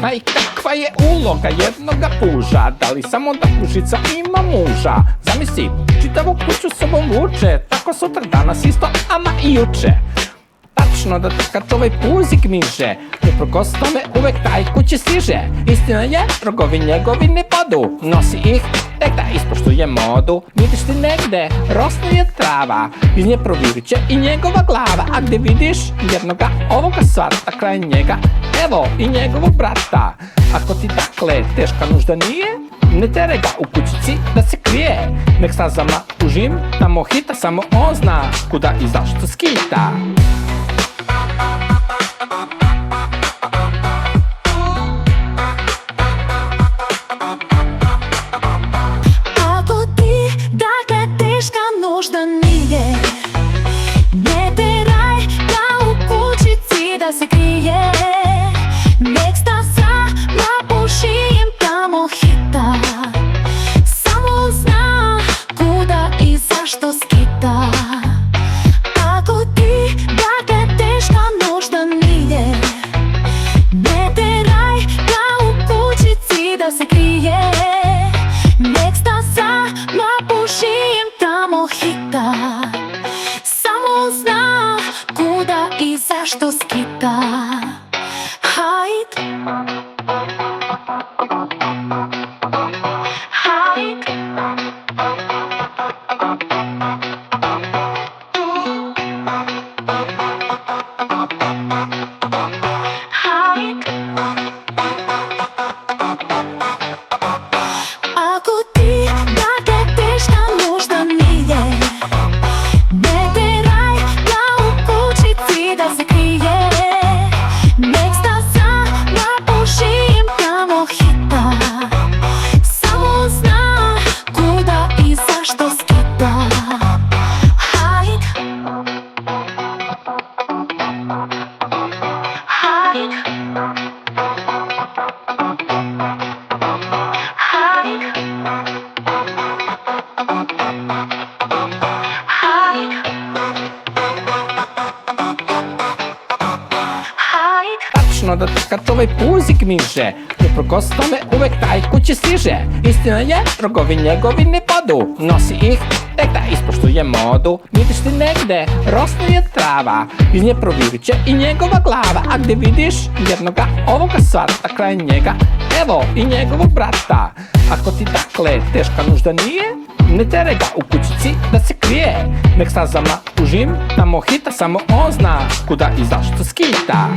zna i kakva je uloga jednoga puža. Da li samo da pužica ima muža? Zamisli, čitavu kuću sobom vuče, tako sutra danas isto, ama i juče. Tačno da kad ovaj puzik miže, uprkos tome uvek taj kući stiže. Istina je, rogovi njegovi ne padu, nosi ih tek da ispoštuje modu. Vidiš ti negde, rosne je trava, iz nje provirit će i njegova glava. A gde vidiš jednoga ovoga svarta kraj njega, evo i njegovog brata. Ako ti dakle teška nužda nije, ne teraj ga u kućici da se krije. Nek stazama užim, tamo hita, samo on zna kuda i zašto skita. Ako ti dakle teška nužda nije, ne teraj ga u kućici da se krije. Nek stazama užim, tamo hita, samo on zna kuda i zašto skita. Ako ti dakle teška nužda nije, ne teraj ga u kućici da se krije. Nek stazama užim, tamo hita, samo on zna kuda i zašto skita. Hajd, hajd, hajd. Ako ti dakle teška nužda nije, ne teraj ga u kućici da se krije. Nek stazama užim, tamo hita, samo on zna kuda i zašto skita. Hajd, hajd, hajd, hajd, hajd. Tačno da kad ovaj puzik miže, uprkos tome uvek taj kući stiže. Istina je, rogovi njegovi ne padu, nosi ih tek da ispoštuje modu. Vidiš ti negde, rosne je trava, iz nje provirit će i njegova glava. A gde vidiš jednoga ovoga svarta kraj njega, evo i njegovog brata. Ako ti dakle teška nužda nije, ne teraj ga u kućici da se krije. Nek stazama užim, tamo hita, samo on zna kuda i zašto skita.